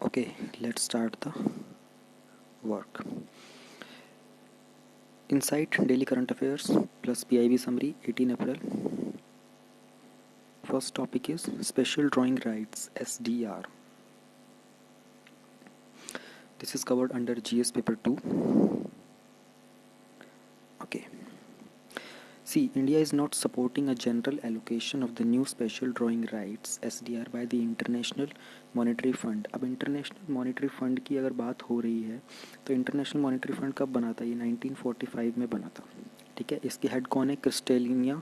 Okay, let's start the work. Insight Daily Current Affairs plus PIB Summary 18 April. First topic is Special Drawing Rights SDR. This is covered under GS paper 2. Okay. See, India is not supporting a general allocation of the new special drawing rights SDR by the International Monetary Fund. अब international monetary fund की अगर बात हो रही है तो international monetary fund कब बना था? ये 1945 में बना था। ठीक है, इसकी हेड कौन है? क्रिस्टेलिना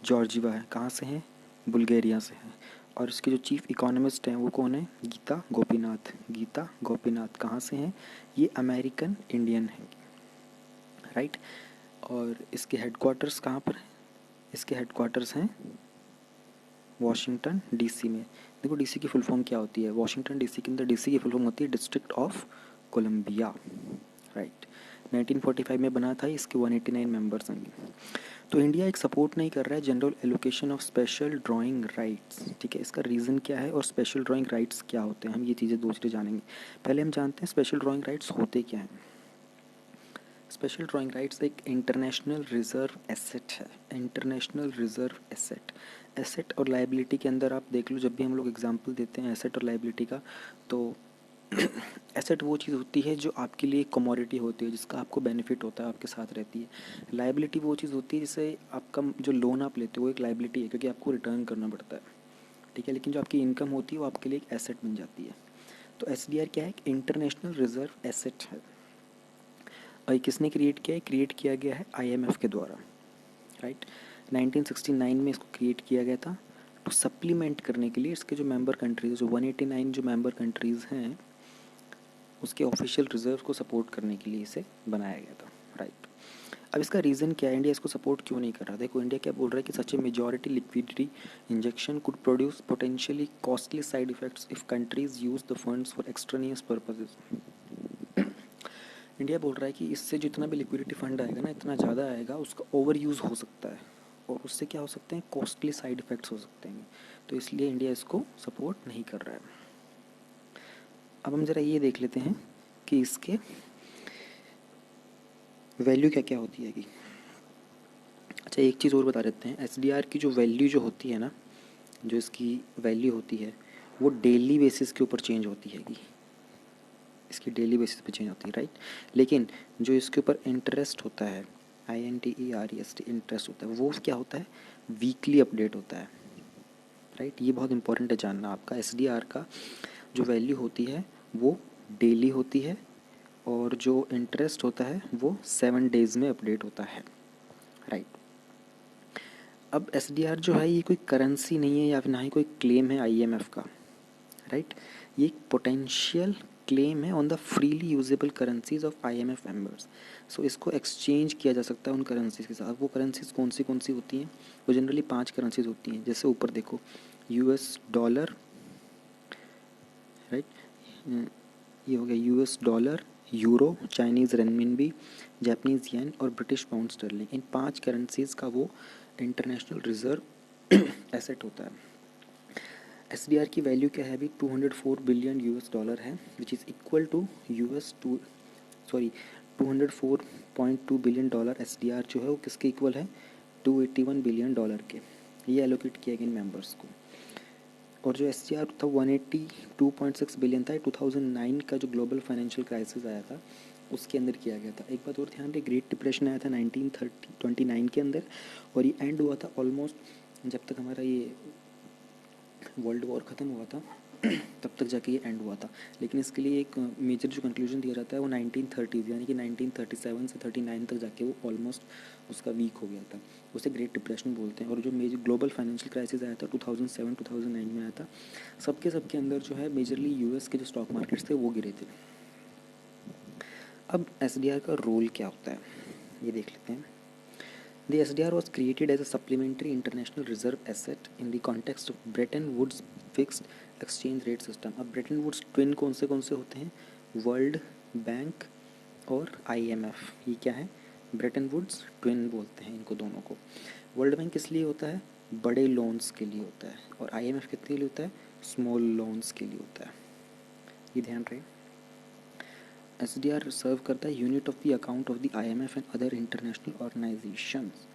जॉर्जिवा है। कहाँ से है? बुल्गारिया से है। और इसके जो चीफ इकोनॉमिस्ट हैं वो कौन है? गीता गोपीनाथ। गीता गोपीनाथ कहाँ से हैं? ये अमेरिकन इंडियन है, राइट। और इसके हेडक्वार्टर्स कहाँ पर हैं? इसके हेडक्वार्टर्स हैं वॉशिंगटन डीसी में। देखो डीसी की फुल फॉर्म क्या होती है? वॉशिंगटन डीसी के अंदर डीसी की फुल फॉर्म होती है डिस्ट्रिक्ट ऑफ कोलंबिया, राइट। 1945 में बना था। इसके 189 मेंबर्स हैं। तो इंडिया एक सपोर्ट नहीं कर रहा है general allocation of special drawing rights. ठीक है, इसका रीज़न क्या है और स्पेशल ड्राइंग राइट्स क्या होते हैं, हम ये चीज़ें दूसरी जानेंगे। पहले हम जानते हैं स्पेशल ड्राइंग राइट्स होते क्या हैं। स्पेशल ड्राइंग राइट्स एक इंटरनेशनल रिजर्व एसेट है। इंटरनेशनल रिजर्व एसेट, एसेट और लाइबिलिटी के अंदर आप देख लो, जब भी हम लोग एग्जांपल देते हैं एसेट और लाइबिलिटी का, तो एसेट वो चीज़ होती है जो आपके लिए कमोडिटी होती है, जिसका आपको बेनिफिट होता है, आपके साथ रहती है। लाइबिलिटी वो चीज़ होती है जिससे आपका जो लोन आप लेते हो वो एक लाइबिलिटी है, क्योंकि आपको रिटर्न करना पड़ता है। ठीक है, लेकिन जो आपकी इनकम होती है वो आपके लिए एक एसेट बन जाती है। तो एसडीआर क्या है? एक इंटरनेशनल रिजर्व एसेट है। और किसने क्रिएट किया है? क्रिएट किया गया है आईएमएफ के द्वारा, राइट। 1969 में इसको क्रिएट किया गया था टू सप्लीमेंट करने के लिए इसके जो मेंबर कंट्रीज, जो 189 जो मेंबर कंट्रीज़ हैं, उसके ऑफिशियल रिजर्व को सपोर्ट करने के लिए इसे बनाया गया था, राइट। अब इसका रीज़न क्या है? इंडिया इसको सपोर्ट क्यों नहीं कर रहा? देखो इंडिया क्या बोल रहा है कि such a majority liquidity injection could produce potentially costly side effects if countries use the funds for extraneous purposes. India बोल रहा है कि इससे जितना भी लिक्विडिटी फंड आएगा ना, इतना ज़्यादा आएगा, उसका ओवर यूज़ हो सकता है और उससे क्या हो सकते हैं? कॉस्टली साइड इफ़ेक्ट्स हो सकते हैं। तो इसलिए इंडिया इसको सपोर्ट नहीं कर रहा है। अब हम ज़रा ये देख लेते हैं कि इसके वैल्यू क्या क्या होती है कि। अच्छा, एक चीज़ और बता देते हैं, एसडीआर की जो वैल्यू जो होती है ना, जो इसकी वैल्यू होती है वो डेली बेसिस के ऊपर चेंज होती है कि इसकी डेली बेसिस पे चेंज होती है, राइट। लेकिन जो इसके ऊपर इंटरेस्ट होता है, INTEREST इंटरेस्ट होता है, वो क्या होता है? वीकली अपडेट होता है, राइट। ये बहुत इंपॉर्टेंट है जानना आपका। एसडीआर का जो वैल्यू होती है वो डेली होती है और जो इंटरेस्ट होता है वो 7 डेज़ में अपडेट होता है, राइट। अब एसडीआर जो है ये कोई करेंसी नहीं है या फिर ना ही कोई क्लेम है आईएमएफ का, राइट। ये एक पोटेंशियल क्लेम है on the freely usable currencies of IMF members. So इसको एक्सचेंज किया जा सकता है उन करेंसीज के साथ। वो करेंसीज कौन सी होती हैं? वो जनरली 5 करेंसीज होती हैं। जैसे ऊपर देखो, यूएस डॉलर, राइट, ये हो गया US dollar, euro, Chinese renminbi, Japanese yen और ब्रिटिश पाउंड स्टर्लिंग। इन 5 करेंसीज का वो इंटरनेशनल रिजर्व एसेट होता है। एसडीआर की वैल्यू क्या है अभी? 204 बिलियन यूएस डॉलर है, which is equal to $204.2 billion SDR जो है वो किसके इक्वल है? 281 बिलियन डॉलर के। ये एलोकेट किया गया इन मेंबर्स को। और जो एसडीआर था 182.6 बिलियन था, 2009 का जो ग्लोबल फाइनेंशियल क्राइसिस आया था उसके अंदर किया गया था। एक बात और ध्यान रहे, ग्रेट डिप्रेशन आया था 1929 के अंदर, और ये एंड हुआ था ऑलमोस्ट जब तक हमारा ये वर्ल्ड वॉर ख़त्म हुआ था तब तक जाके ये एंड हुआ था। लेकिन इसके लिए एक मेजर जो कंक्लूजन दिया जाता है वो 1930 यानी कि 1937 से 39 तक जाके वो ऑलमोस्ट उसका वीक हो गया था। उसे ग्रेट डिप्रेशन बोलते हैं। और जो मेजर ग्लोबल फाइनेंशियल क्राइसिस आया था 2007-2009 में आया था, सबके अंदर जो है मेजरली यूएस के जो स्टॉक मार्केट्स थे वो गिरे थे। अब एसडीआर का रोल क्या होता है ये देख लेते हैं। The SDR was created as a supplementary international reserve asset in the context of Bretton Woods fixed exchange rate system. अब ब्रेटन वुड्स ट्विन कौन से होते हैं? वर्ल्ड बैंक और IMF। ये क्या है? ब्रेटन वुड्स ट्विन बोलते हैं इनको दोनों को। वर्ल्ड बैंक किस लिए होता है? बड़े लोन्स के लिए होता है। और IMF किसके लिए होता है? स्मॉल लोन्स के लिए होता है, ये ध्यान रहे। SDR सर्व करता है unit of the account of the IMF and other international organisations.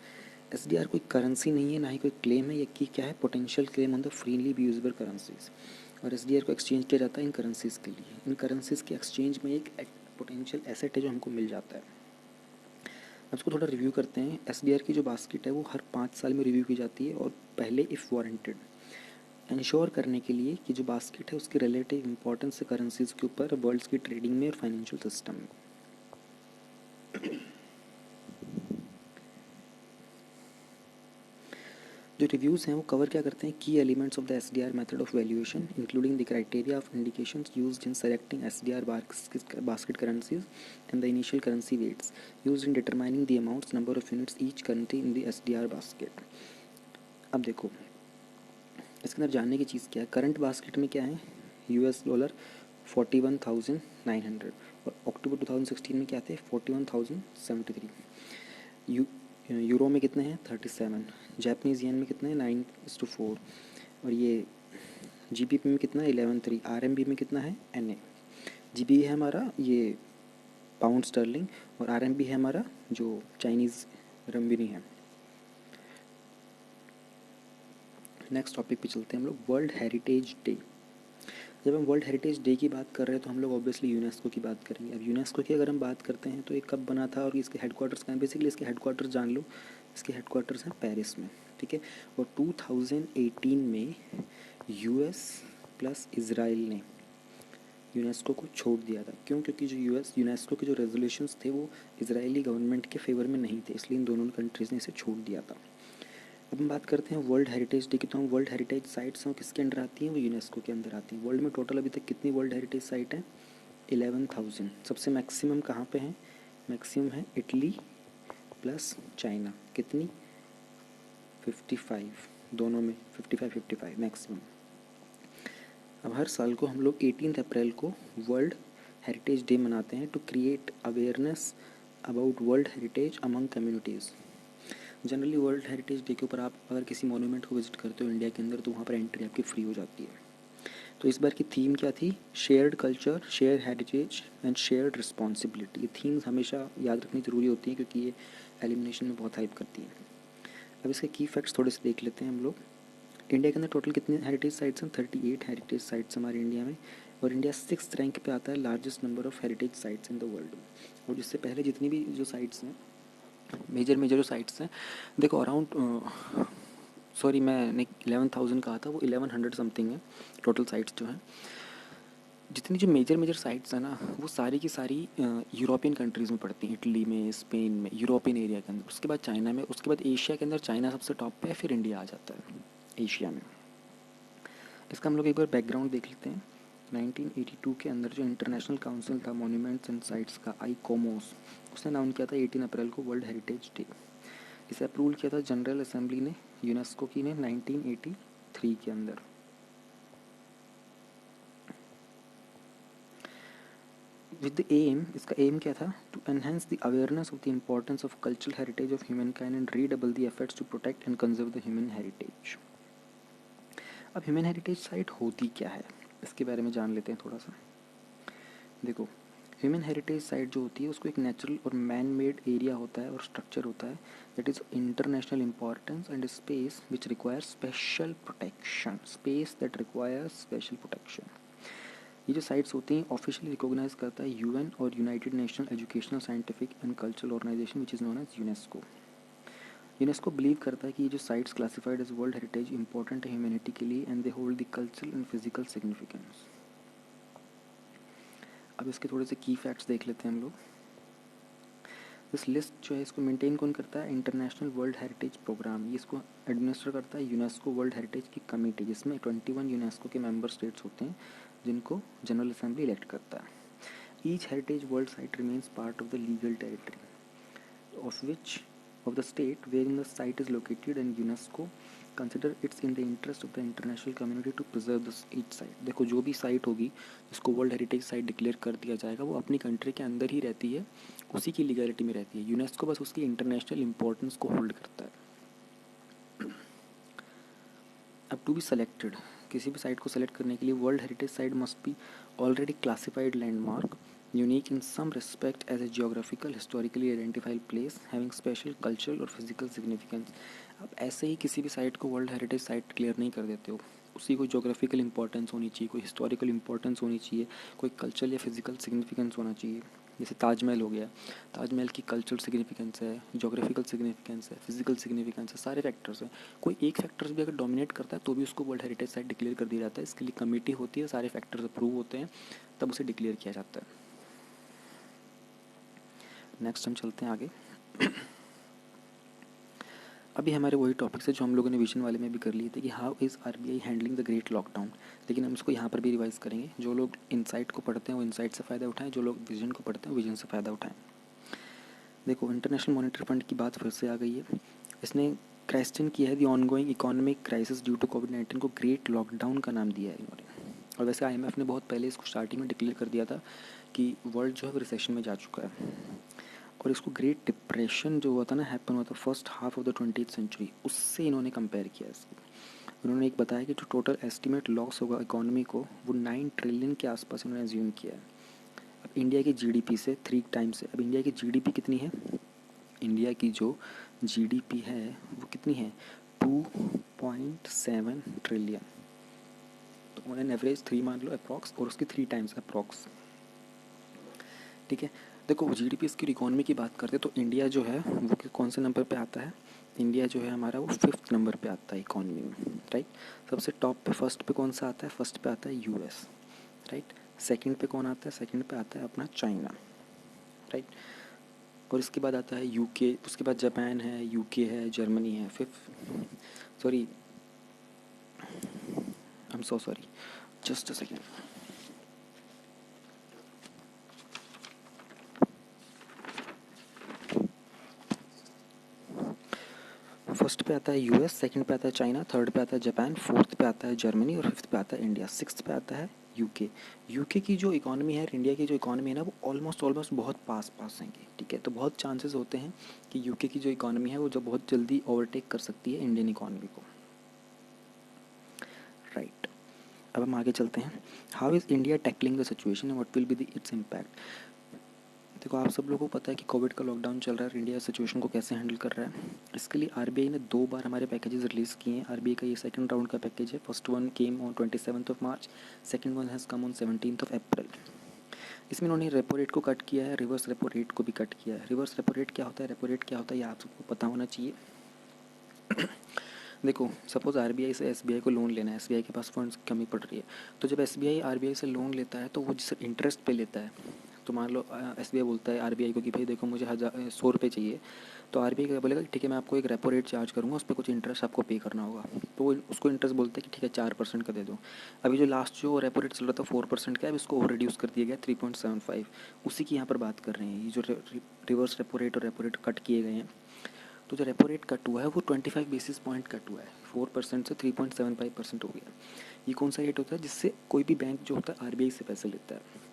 SDR कोई करेंसी नहीं है, ना ही कोई क्लेम है, ये कि क्या है, potential claim on the freely usable currencies. और SDR को एक्सचेंज किया जाता है इन करेंसीज के लिए। इन करेंसीज के एक्सचेंज में एक पोटेंशियल एसेट है जो हमको मिल जाता है। अब इसको थोड़ा रिव्यू करते हैं। SDR की जो बास्केट है वो हर 5 साल में रिव्यू की जाती है, और पहले इफ़ वारंटेड इंश्योर करने के लिए कि जो बास्केट है उसकी रिलेटिव इंपॉर्टेंस है करेंसीज के ऊपर वर्ल्ड्स की ट्रेडिंग में और फाइनेंशियल सिस्टम में। जो रिव्यूज़ हैं वो कवर क्या करते हैं, की elements of the SDR method of valuation including the criteria of indications used in selecting SDR basket currencies and the initial currency weights used in determining the amounts number of units each currency in the SDR basket. अब देखो इसके अंदर जानने की चीज़ क्या है। Current basket में क्या है, $41,900, और अक्टूबर 2016 में क्या थे, 41,073। यूरो में कितने हैं, 37। जापानीज़ येन में कितने हैं, 9:4। और ये GBP में कितना है, 11.3। RMB में कितना है, NA। GB है हमारा ये पाउंड स्टर्लिंग, और RMB है हमारा जो चाइनीज़ रंबिनी है। नेक्स्ट टॉपिक पे चलते हैं हम लोग, वर्ल्ड हेरिटेज डे। जब हम वर्ल्ड हेरिटेज डे की बात कर रहे हैं तो हम लोग ऑब्वियसली यूनेस्को की बात करेंगे। अब यूनेस्को की अगर हम बात करते हैं तो ये कब बना था और इसके हेडक्वार्टर्स कहाँ हैं। बेसिकली इसके हेडक्वार्टर्स जान लो, इसके हेडक्वार्टर्स हैं पेरिस में, ठीक है। और 2018 में US प्लस इज़राइल ने यूनेस्को को छोड़ दिया था। क्यों? क्योंकि जो यूनेस्को के जो रेजोल्यूशंस थे वो इजरायली गवर्नमेंट के फेवर में नहीं थे, इसलिए इन दोनों कंट्रीज़ ने इसे छोड़ दिया था। अब हम बात करते हैं वर्ल्ड हेरिटेज डे की। तो हम वर्ल्ड हेरिटेज साइट्स हैं किसके अंडर आती हैं, वो यूनेस्को के अंदर आती हैं। वर्ल्ड में टोटल अभी तक कितनी वर्ल्ड हेरिटेज साइट हैं, 11,000। सबसे मैक्सिमम कहाँ पे हैं, मैक्सिमम है इटली प्लस चाइना। कितनी, 55, दोनों में 55 मैक्सिमम। अब हर साल को हम लोग 18 अप्रैल को वर्ल्ड हेरिटेज डे मनाते हैं to create awareness about world heritage among communities. Generally world heritage day के ऊपर आप अगर किसी मोन्यूमेंट को विजिट करते हो इंडिया के अंदर तो वहाँ पर एंट्री आपकी फ्री हो जाती है। तो इस बार की थीम क्या थी, shared culture, share heritage and shared responsibility. ये थीम्स हमेशा याद रखनी ज़रूरी होती हैं क्योंकि ये एलिमिनेशन में बहुत हेल्प करती हैं। अब इसके की फैक्ट्स थोड़े से देख लेते हैं हम लोग। इंडिया के अंदर टोटल कितने हेरिटेज साइट्स हैं, 38 हेरिटेज साइट्स हमारे इंडिया में, और इंडिया 6th रैंक पे आता है largest number of heritage sites in the world. और जिससे पहले जितनी भी जो साइट्स हैं, मेजर जो साइट्स हैं, देखो अराउंड सॉरी मैंने 11,000 कहा था, वो 1100 समथिंग है टोटल साइट्स जो हैं। जितनी जो मेजर साइट्स हैं ना वो सारी की सारी यूरोपियन कंट्रीज़ में पड़ती हैं, इटली में, स्पेन में, यूरोपियन एरिया के अंदर। उसके बाद चाइना में, उसके बाद एशिया के अंदर चाइना सबसे टॉप पे है, फिर इंडिया आ जाता है एशिया में। इसका हम लोग एक बार बैकग्राउंड देख लेते हैं। 1982 के अंदर जो इंटरनेशनल काउंसिल था मॉन्यूमेंट्स एंड साइट्स का, ICOMOS, उसने अनाउंस किया था 18 अप्रैल को वर्ल्ड हेरिटेज डे। इसे अप्रूव किया था जनरल असेंबली ने, यूनेस्को की ने 1983 के अंदर। विद द एम, इसका एम क्या था, to enhance the awareness of the importance of cultural heritage of human kind and redouble the efforts to protect and conserve the human heritage. अब human heritage site होती क्या है, इसके बारे में जान लेते हैं थोड़ा सा। देखो ह्यूमन हेरिटेज साइट जो होती है उसको एक नेचुरल और मैन मेड एरिया होता है और स्ट्रक्चर होता है that is international importance and space which require special protection, space that requires special protection. ये जो साइट्स होती हैं ऑफिशियली रिकॉग्नाइज करता है UN और United National Educational Scientific and Cultural Organization which is known as UNESCO. UNESCO believe करता है कि ये जो sites classified as world heritage important है ह्यूमैनिटी के लिए and they hold the cultural and physical significance. अब इसके थोड़े से की फैक्ट्स देख लेते हैं हम लोग। इस लिस्ट जो है इसको मेंटेन कौन करता है, इंटरनेशनल वर्ल्ड हेरिटेज प्रोग्राम। ये इसको एडमिनिस्टर करता है यूनेस्को वर्ल्ड हेरिटेज की कमेटी, जिसमें 21 यूनेस्को के मेंबर स्टेट्स होते हैं जिनको जनरल असेंबली इलेक्ट करता है। Each heritage world site remains part of the legal territory of which of the state wherein the site is located and UNESCO consider it's in the interest of the international community to preserve this each site। देखो जो भी site होगी जिसको world heritage site declare कर दिया जाएगा वो अपनी कंट्री के अंदर ही रहती है, उसी की लीगलिटी में रहती है। यूनेस्को बस उसकी इंटरनेशनल इंपॉर्टेंस को होल्ड करता है। अब टू बी सेलेक्टेड, किसी भी साइट को सेलेक्ट करने के लिए world heritage site must be already classified landmark unique in some respect as a geographical historically identified place having special cultural और फिजिकल सिग्निफिकेंस। आप ऐसे ही किसी भी साइट को वर्ल्ड हेरिटेज साइट क्लियर नहीं कर देते हो, उसी को जोग्राफिकल इंपॉर्टेंस होनी चाहिए, कोई हिस्टोरिकल इंपॉर्टेंस होनी चाहिए, कोई कल्चरल या फिजिकल सिग्निफिकेंस होना चाहिए। जैसे ताजमहल हो गया, ताजमहल की कल्चरल सिग्निफिकेंस है, जोग्राफिकल सिग्निफिकेंस है, फिजिकल सिग्निफिकेंस है, सारे फैक्टर्स हैं। कोई एक फैक्टर्स भी अगर डोमिनेट करता है तो भी उसको वर्ल्ड हेरिटेज साइट डिक्लेयर कर दिया जाता है। इसके लिए कमेटी होती है, सारे फैक्टर्स अप्रूव होते हैं, तब उसे डिक्लेयर किया जाता है। नेक्स्ट हम चलते हैं आगे। अभी हमारे वही टॉपिक्स है जो हम लोगों ने विजन वाले में भी कर लिए थे कि how is RBI handling the great lockdown, लेकिन हम इसको यहाँ पर भी रिवाइज करेंगे। जो लोग इनसाइट को पढ़ते हैं वो इनसाइट से फ़ायदा उठाएं, जो लोग विजन को पढ़ते हैं वो विजन से फ़ायदा उठाएं। देखो, इंटरनेशनल मॉनेटरी फंड की बात फिर से आ गई है। इसने क्वेश्चन किया है the ongoing economic crisis due to कोविड-19 को ग्रेट लॉकडाउन का नाम दिया है इन्होंने। और वैसे आईएमएफ ने बहुत पहले इसको स्टार्टिंग में डिक्लेयर कर दिया था कि वर्ल्ड जो है वो रिसेशन में जा चुका है। और इसको ग्रेट डिप्रेशन जो हुआ था ना, हैपन हुआ था first half of the 20th century, उससे इन्होंने कंपेयर किया इसको। उन्होंने एक बताया कि जो टोटल एस्टिमेट लॉस होगा इकोनॉमी को वो 9 ट्रिलियन के आसपास इन्होंने एज्यूम किया है। अब इंडिया की जीडीपी से 3 टाइम्स है। अब इंडिया की जीडीपी कितनी है? इंडिया की जो जीडीपी है वो कितनी है? 2.7 ट्रिलियन। तो उन्होंने एवरेज 3 मान लो अप्रॉक्स, और उसकी 3 टाइम्स अप्रॉक्स। ठीक है, देखो जीडीपी इसकी इकोनॉमी की बात करते तो इंडिया जो है वो कौन से नंबर पे आता है? इंडिया जो है हमारा वो 5th नंबर पे आता है इकोनॉमी में, राइट। सबसे टॉप पे फर्स्ट पे कौन सा आता है? फर्स्ट पे आता है यूएस, राइट। सेकंड पे कौन आता है? सेकंड पे आता है अपना चाइना, राइट। और इसके बाद आता है यूके, उसके बाद जापान है, यूके है, जर्मनी है। Fifth, sorry, I am so sorry, just a second. First पे आता है यूएस, सेकंड पे आता है चाइना, थर्ड पे आता है जापान, फोर्थ पे आता है जर्मनी और फिफ्थ पे आता है इंडिया, सिक्स्थ पे आता है यूके। यूके की जो इकोनॉमी है, इंडिया की जो इकोनॉमी है ना, वो ऑलमोस्ट बहुत पास हैं। ठीक है, तो बहुत चांसेस होते हैं कि यूके की जो इकोनॉमी है वो जो बहुत जल्दी ओवरटेक कर सकती है इंडियन इकोनॉमी को, राइट। अब हम आगे चलते हैं। How is India tackling the situation and what will be the its impact. देखो, आप सब लोगों को पता है कि कोविड का लॉकडाउन चल रहा है, इंडिया सिचुएशन को कैसे हैंडल कर रहा है। इसके लिए आरबीआई ने 2 बार हमारे पैकेजेस रिलीज़ किए हैं। आरबीआई का ये सेकंड राउंड का पैकेज है। First one came on 27th March, second one has come on 17th अप्रैल। इसमें उन्होंने रेपो रेट को कट किया है, रिवर्स रेपो रेट को भी कट किया है। रिवर्स रेपो रेट क्या होता है, रेपो रेट क्या होता है, ये आप सबको पता होना चाहिए। देखो, सपोज़ आरबीआई से एसबीआई को लोन लेना है, एसबीआई के पास फंड्स की कमी पड़ रही है, तो जब एसबीआई आरबीआई से लोन लेता है तो वो जिस इंटरेस्ट पे लेता है, तो मान लो एसबीआई बोलता है आरबीआई को कि भाई देखो मुझे 100 रुपये चाहिए, तो आरबीआई क्या बोलेगा, ठीक है मैं आपको एक रेपो रेट चार्ज करूँगा, उस पर कुछ इंटरेस्ट आपको पे करना होगा। तो वो उसको इंटरेस्ट बोलते हैं कि ठीक है 4% का दे दो। अभी जो लास्ट जो रेपो रेट चल रहा था 4% का है, अब इसको और रिड्यूस कर दिया गया 3.75। उसी की यहाँ पर बात कर रहे हैं। ये जो रिवर्स रेपो रेट और रेपो रेट कट किए गए हैं, तो जो रेपो रेट कट हुआ है वो 25 बेसिस पॉइंट कट हुआ है, 4% से 3.75% हो गया। ये कौन सा रेट होता है जिससे कोई भी बैंक जो होता है आरबीआई से पैसे लेता है।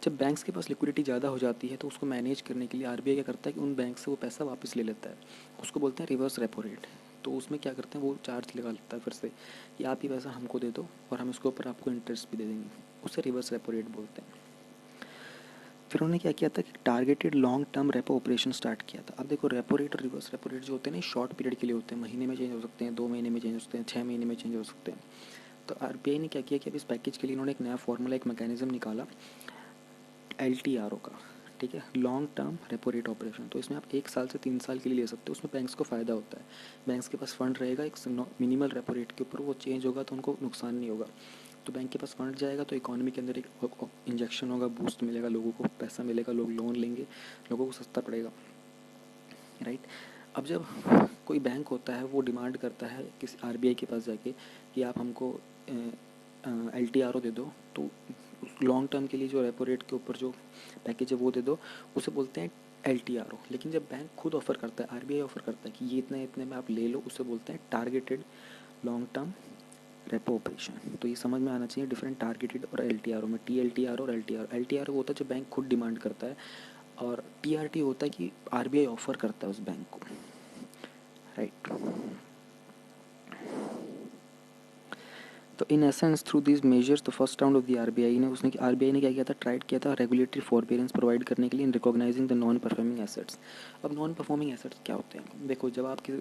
जब बैंक्स के पास लिक्विडिटी ज़्यादा हो जाती है तो उसको मैनेज करने के लिए आरबीआई क्या करता है कि उन बैंक से वो पैसा वापस ले लेता है, उसको बोलते हैं रिवर्स रेपो रेट। तो उसमें क्या करते हैं, वो चार्ज लगा लेता है फिर से कि आप ये पैसा हमको दे दो और हम इसके ऊपर आपको इंटरेस्ट भी दे देंगे, उसे रिवर्स रेपो रेट बोलते हैं। फिर उन्होंने क्या किया था कि targeted long term repo operation start किया था। अब देखो, रेपो रेट और रिवर्स रेपो रेट जो होते हैं ना, शॉर्ट पीरियड के लिए होते हैं, महीने में चेंज हो सकते हैं, 2 महीने में चेंज हो सकते हैं, 6 महीने में चेंज हो सकते हैं। तो आरबीआई ने क्या किया कि अब इस पैकेज के लिए इन्होंने एक नया फॉर्मूला, एक मैकेनिज्म निकाला LTRO का, ठीक है, long term repo rate operation. तो इसमें आप 1 साल से 3 साल के लिए ले सकते हो। उसमें बैंक्स को फ़ायदा होता है, बैंक्स के पास फंड रहेगा, एक मिनिमल रेपो रेट के ऊपर वो चेंज होगा तो उनको नुकसान नहीं होगा। तो बैंक के पास फंड जाएगा तो इकोनॉमी के अंदर एक इंजेक्शन होगा, बूस्ट मिलेगा, लोगों को पैसा मिलेगा, लोग लोन लेंगे, लोगों को सस्ता पड़ेगा, राइट। अब जब कोई बैंक होता है वो डिमांड करता है किसी आरबीआई के पास जाके कि आप हमको LTRO दे दो, तो लॉन्ग टर्म के लिए जो रेपो रेट के ऊपर जो पैकेज है वो दे दो, उसे बोलते हैं LTRO। लेकिन जब बैंक खुद ऑफ़र करता है, आरबीआई ऑफ़र करता है कि ये इतने इतने में आप ले लो, उसे बोलते हैं targeted long term repo operation. तो ये समझ में आना चाहिए डिफरेंट टारगेटेड और LTRO में। TLTRO और LTRO, LTRO होता है जब बैंक खुद डिमांड करता है, और TRT होता है कि आरबीआई ऑफ़र करता है उस बैंक को, राइट। तो in essence through these measures the first round of the RBI ने आरबीआई ने क्या किया था, ट्राइड किया था रेगुलेटरी फॉरबियरेंस प्रोवाइड करने के लिए in recognizing the non performing assets. अब नॉन परफॉर्मिंग एसेट्स क्या होते हैं? देखो, जब आपके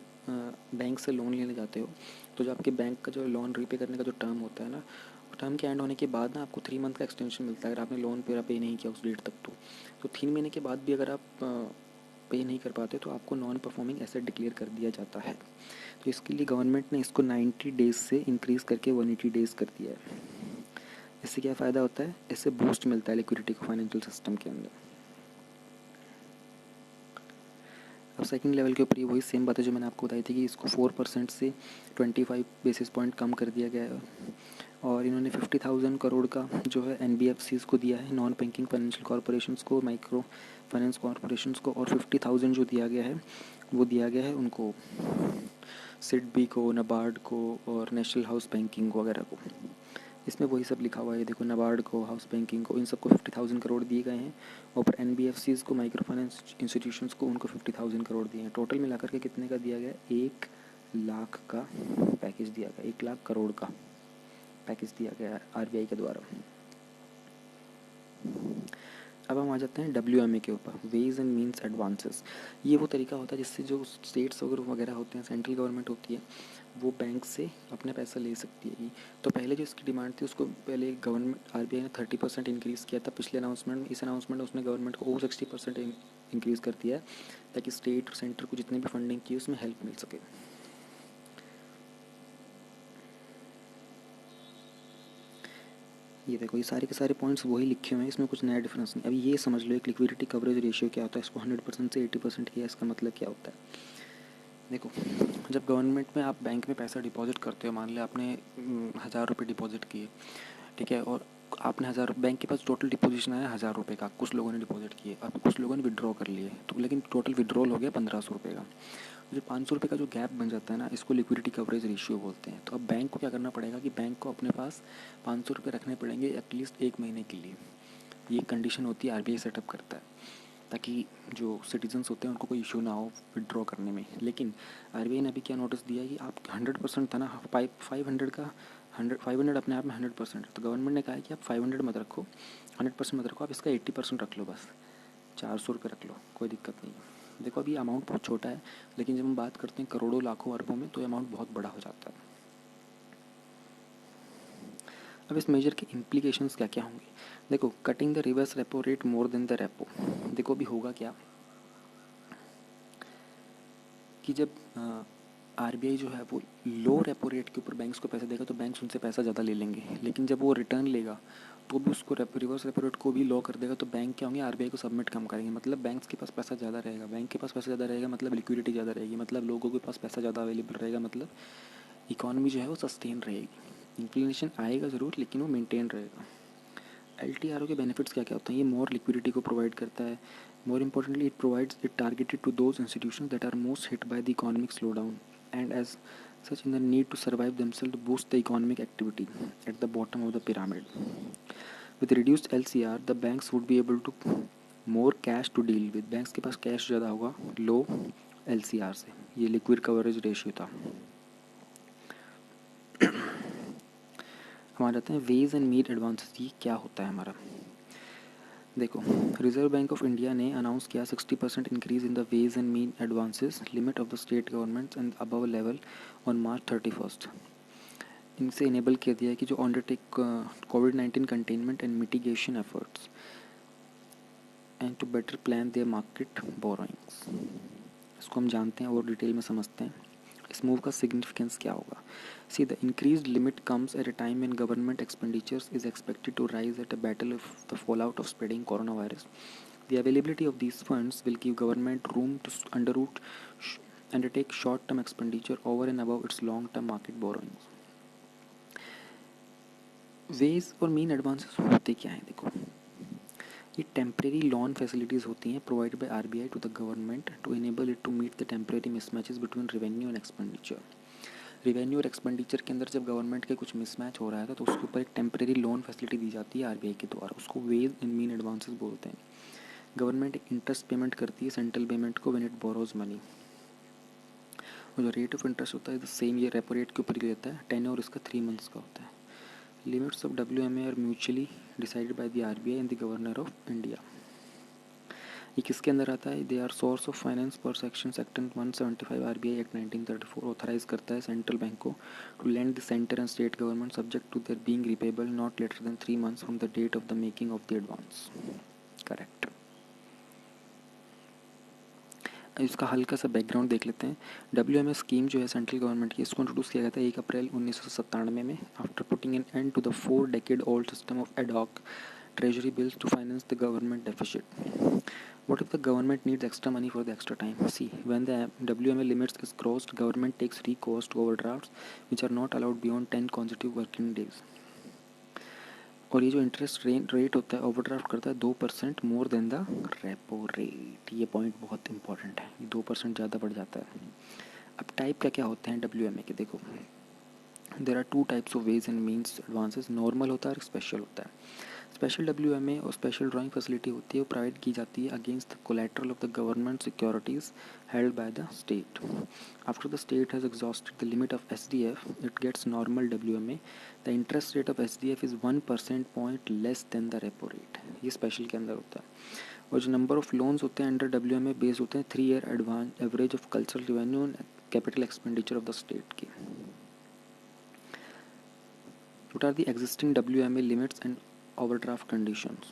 बैंक से लोन लेने जाते हो तो जो आपके बैंक का जो लोन रीपे करने का जो टर्म होता है ना, टर्म के एंड होने के बाद ना आपको 3 मंथ का एक्सटेंशन मिलता है अगर आपने लोन पूरा पे नहीं किया उस डेट तक। तो 3 महीने के बाद भी अगर आप पे नहीं कर पाते तो आपको नॉन परफॉर्मिंग एसेट डिक्लेयर कर दिया जाता है। तो इसके लिए गवर्नमेंट ने इसको 90 डेज से इंक्रीज़ करके 180 डेज़ कर दिया है। इससे क्या फ़ायदा होता है? इससे बूस्ट मिलता है लिक्विडिटी को फाइनेंशियल सिस्टम के अंदर। अब सेकंड लेवल के ऊपर ये वही सेम बात है जो मैंने आपको बताई थी कि इसको 4% से 25 बेसिस पॉइंट कम कर दिया गया है। और इन्होंने 50,000 करोड़ का जो है NBFCs को दिया है, नॉन बैंकिंग फाइनेंशियल कॉरपोरेशंस को, माइक्रो फाइनेंस कॉरपोरेशंस को, और 50,000 जो दिया गया है वो दिया गया है उनको सिडबी को, नबार्ड को और नेशनल हाउस बैंकिंग वगैरह को। इसमें वही सब लिखा हुआ है, देखो नबार्ड को, हाउस बैंकिंग को, इन सबको 50,000 करोड़ दिए गए हैं। और पर NBFCs को, माइक्रो फाइनेंस इंस्टीट्यूशंस को, उनको 50,000 करोड़ दिए हैं। टोटल मिलाकर के कितने का दिया गया? 1 लाख का पैकेज दिया गया, 1 लाख करोड़ का पैकेज दिया गया है RBI के द्वारा। अब हम आ जाते हैं WMA के ऊपर, वेज एंड मीन्स एडवांसेस। ये वो तरीका होता है जिससे जो स्टेट्स वगैरह होते हैं, सेंट्रल गवर्नमेंट होती है, वो बैंक से अपना पैसा ले सकती है। तो पहले जो इसकी डिमांड थी उसको पहले गवर्नमेंट RBI ने 30% इंक्रीज़ किया था पिछले अनाउंसमेंट में। इस अनाउंसमेंट में उसने गवर्नमेंट को 60% इंक्रीज़ कर दिया है ताकि स्टेट और सेंटर को जितनी भी फंडिंग की उसमें हेल्प मिल सके। ये देखो, ये सारे के सारे पॉइंट्स वही लिखे हुए हैं, इसमें कुछ नया डिफरेंस नहीं। अभी ये समझ लो एक लिक्विडिटी कवरेज रेशियो क्या होता है, इसको 100% से 80% किया, इसका मतलब क्या होता है? देखो, जब गवर्नमेंट में आप बैंक में पैसा डिपॉजिट करते हो, मान लिया आपने 1,000 रुपये डिपॉजिट किए, ठीक है, और आपने 1,000 बैंक के पास टोटल डिपोजिशन आया 1,000 रुपये का, कुछ लोगों ने डिपॉजिट किए और कुछ लोगों ने विड्रॉ कर लिए, तो लेकिन टोटल विड्रॉल हो गया 1,500 रुपये का। जो 500 रुपये का जो गैप बन जाता है ना, इसको लिक्विडिटी कवरेज रेशियो बोलते हैं। तो अब बैंक को क्या करना पड़ेगा कि बैंक को अपने पास 500 रुपये रखने पड़ेंगे एटलीस्ट 1 महीने के लिए। ये कंडीशन होती है, RBI सेटअप करता है ताकि जो सिटीजन्स होते हैं उनको कोई इशू ना हो विड्रॉ करने में। लेकिन RBI ने अभी क्या नोटिस दिया है कि आप 100% था ना, 500 का 500 अपने आप में 100%। तो गवर्नमेंट ने कहा है कि आप 500 मत रखो, 100% मत रखो, आप इसका 80% रख लो, बस 400 रुपये रख लो, कोई दिक्कत नहीं है। देखो, अभी अमाउंट बहुत छोटा है, लेकिन जब हम बात करते हैं करोड़ों लाखों अरबों में तो ये अमाउंट बहुत बड़ा हो जाता है। अब इस मेजर के इम्प्लीकेशंस क्या क्या होंगे? देखो, cutting the reverse repo rate more than the repo. देखो अभी होगा क्या कि जब RBI जो है वो लो रेपो रेट के ऊपर बैंक्स को पैसा देगा तो बैंक्स उनसे पैसा ज़्यादा ले लेंगे, लेकिन जब वो रिटर्न लेगा तो भी उसको रिवर्स रेपो रेट को भी लो कर देगा, तो बैंक क्या होंगे, RBI को सबमिट कम करेंगे। मतलब बैंक्स के पास पैसा ज़्यादा रहेगा, बैंक के पास पैसा ज़्यादा रहेगा मतलब लिक्विडिटी ज़्यादा रहेगी, मतलब लोगों के पास पैसा ज़्यादा अवेलेबल रहेगा, मतलब इकॉनमी जो है वो सस्टेन रहेगी। इन्फ्लेशन आएगा ज़रूर लेकिन वो मेंटेन रहेगा। LTRO के बेनिफिट्स क्या क्या होते हैं? ये मोर लिक्विडिटी को प्रोवाइड करता है। More importantly it targeted to those institutions that are most hit by the economic slowdown and as such in the need to survive themselves to boost the economic activity at the bottom of the pyramid. With reduced LCR, the banks would be able to more cash to deal with. Banks के पास cash ज़्यादा होगा लो LCR से। ये liquid coverage ratio था। हम आ जाते हैं veg and meet advances. ये क्या होता है हमारा? देखो, रिजर्व बैंक ऑफ इंडिया ने अनाउंस किया 60% increase in the ways and means advances limit of the state governments and above level on March 31st। इनसे इनेबल किया दिया है कि जो undertake COVID-19 containment and mitigation efforts and to better plan their market borrowings. इसको हम जानते हैं और डिटेल में समझते हैं। इस मूव का सिग्निफिकेंस क्या होगा? See, the increased limit comes at a time when government expenditures is expected to rise at a battle of the fallout of spreading corona virus. The availability of these funds will give government room to undertake short-term expenditure over and above its long-term market borrowings. Ways और means advances होते क्या हैं? देखो, ये temporary loan facilities होती हैं provided by RBI to the government to enable it to meet the temporary mismatches between revenue and expenditure. Revenue और expenditure के अंदर जब गवर्नमेंट के कुछ मिसमैच हो रहा है तो उसके ऊपर एक टेम्परेरी लोन फैसिलिटी दी जाती है RBI के द्वारा, उसको वेज एंड मीन एडवांसेस बोलते हैं। गवर्नमेंट एक इंटरेस्ट पेमेंट करती है सेंट्रल पेमेंट को व्हेन इट बोरोज मनी, और जो रेट ऑफ इंटरेस्ट होता है द सेम, ये रेपो रेट के ऊपर ही रहता है। टेन्योर इसका 3 मंथ्स का होता है। Limits of WMA are mutually decided by the RBI and the governor of India. ये किसके अंदर आता है? They are source of finance पर सेक्शन 175 RBI एक्ट 1934 ऑथराइज करता है सेंट्रल बैंक को to lend the centre and state government subject to their being repayable not later than 3 months from the date of the making of the advance. Correct. इसका हल्का सा background देख लेते हैं। WMA scheme जो है central government की, इसको इंट्रोड्यूस किया गया था 1 अप्रैल 1997 में after putting an end to the 4 decade old system of ad hoc treasury bills to finance the government deficit. What if the government needs extra money for the extra time? See, when the WMA limits is crossed, government takes recourse to overdrafts which are not allowed beyond 10 consecutive working days. और ये जो interest rate होता है overdraft करता है 2% more than the repo rate. ये point बहुत important है, 2% ज़्यादा बढ़ जाता है। अब टाइप क्या क्या होते हैं WMA के? देखो, there are 2 types of ways and means advances. Normal होता है और स्पेशल होता है। स्पेशल WMA और स्पेशल ड्राइंग फैसिलिटी होती है, वो प्रोवाइड की जाती है against the collateral of the government securities held by the state. After the state has exhausted the limit of SDF, it gets normal WMA। The interest rate of SDF is 1% point less than the repo rate. ये special के अंदर होता है। और जो number of loans होते हैं under WMA base होते हैं 3 year advance average of cultural revenue and capital expenditure of the state की। What are the existing WMA limits and overdraft conditions?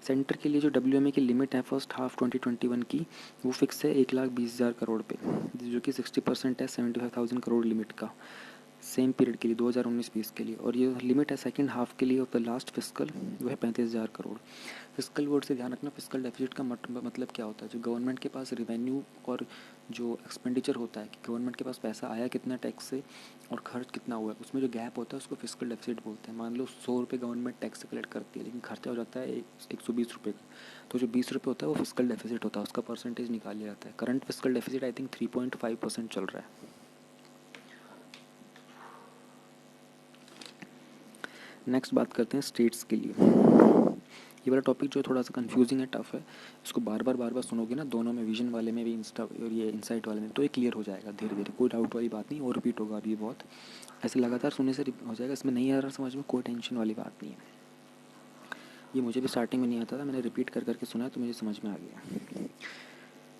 Centre के लिए जो WMA की लिमिट है फर्स्ट हाफ 2021 की, वो फिक्स है 1,20,000 करोड़ पे, जो कि 60% है 75,000 करोड़ लिमिट का सेम पीरियड के लिए 2019-20 के लिए। और ये लिमिट है सेकंड हाफ के लिए ऑफ द लास्ट फिस्कल, वो है 35,000 करोड़। फिस्कल वर्ड से ध्यान रखना, फिस्कल डेफिसिट का मतलब क्या होता है? जो गवर्नमेंट के पास रेवेन्यू और जो एक्सपेंडिचर होता है कि गवर्नमेंट के पास पैसा आया कितना टैक्स से और खर्च कितना हुआ है, उसमें जो गैप होता है उसको फिस्कल डेफिसिट बोलते हैं। मान लो 100 रुपये गवर्नमेंट टैक्स से कलेक्ट करती है लेकिन खर्चा हो जाता है 120 रुपये का, तो जो 20 रुपये होता है वो फिस्कल डेफिसिट होता है, उसका परसेंटेज निकाल लिया जाता है। Current fiscal deficit I think 3.5% चल रहा है। नेक्स्ट बात करते हैं स्टेट्स के लिए। ये वाला टॉपिक जो है थोड़ा सा कंफ्यूजिंग है, टफ है। इसको बार बार सुनोगे ना, दोनों में, विजन वाले में भी इंस्टा और ये इनसाइट वाले में, तो ये क्लियर हो जाएगा धीरे धीरे, कोई डाउट वाली बात नहीं। और रिपीट होगा अभी बहुत, ऐसे लगातार सुनने से हो जाएगा। इसमें नहीं आ रहा समझ में, कोई टेंशन वाली बात नहीं है। ये मुझे भी स्टार्टिंग में नहीं आता था, मैंने रिपीट कर करके सुना तो मुझे समझ में आ गया।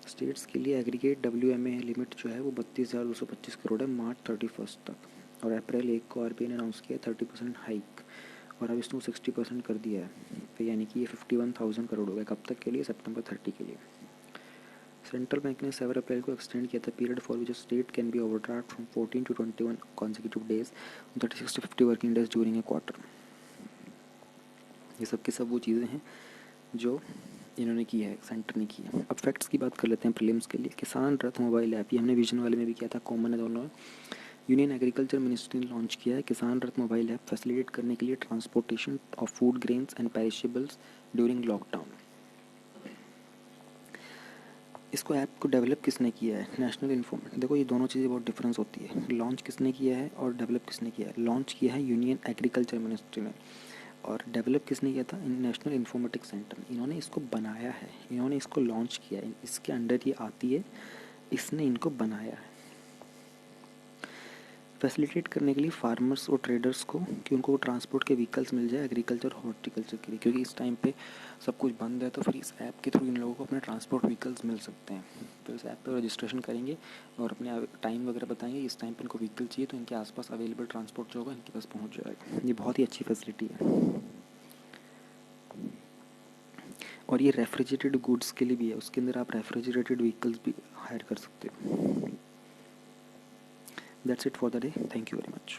स्टेट्स के लिए एग्रीगेट WMA लिमिट जो है वो 32,225 करोड़ है मार्च 31 तक, और अप्रैल 1 को RBI ने अनाउंस किया 30% हाइक, और अब इसको 60% कर दिया है, तो यानी कि ये 51,000 करोड़ हो गया। कब तक के लिए? सितंबर 30 के लिए। सेंट्रल बैंक ने 7 अप्रैल को एक्सटेंड किया था period for which state can be overdraft from 14 to 21 consecutive days, 36 to 50 working days during a quarter. ये सब की सब वो चीज़ें हैं जो इन्होंने की है, सेंटर ने की है। अब फैक्ट्स की बात कर लेते हैं प्रीलिम्स के लिए। किसान रथ मोबाइल ऐप, ये हमने विजन वाले में भी किया था, कॉमन है दोनों। यूनियन एग्रीकल्चर मिनिस्ट्री ने लॉन्च किया है किसान रथ मोबाइल ऐप फैसिलिटेट करने के लिए transportation of food grains and perishables during lockdown. इसको ऐप को डेवलप किसने किया है? National information. देखो ये दोनों चीज़ें बहुत डिफरेंस होती है, लॉन्च किसने किया है और डेवलप किसने किया है। लॉन्च किया है यूनियन एग्रीकल्चर मिनिस्ट्री ने, और डेवलप किसने किया था? National informatics centre. इन्होंने इसको बनाया है, इन्होंने इसको लॉन्च किया है, इसके अंडर ये आती है, इसने इनको बनाया है फैसिलिटेट करने के लिए फार्मर्स और ट्रेडर्स को, कि उनको ट्रांसपोर्ट के व्हीकल्स मिल जाए एग्रीकल्चर और हॉर्टिकल्चर के लिए, क्योंकि इस टाइम पे सब कुछ बंद है, तो फिर इस ऐप के थ्रू इन लोगों को अपने ट्रांसपोर्ट व्हीकल्स मिल सकते हैं। तो इस ऐप पर रजिस्ट्रेशन करेंगे और अपने टाइम वगैरह बताएंगे, इस टाइम पर इनको व्हीकल चाहिए, तो इनके आसपास अवेलेबल ट्रांसपोर्ट जो होगा इनके पास पहुँच जाएगा। ये बहुत ही अच्छी फैसिलिटी है। और ये रेफ्रिजरेटेड गुड्स के लिए भी है, उसके अंदर आप रेफ्रिजरेटेड व्हीकल्स भी हायर कर सकते हो। That's it for the day. Thank you very much.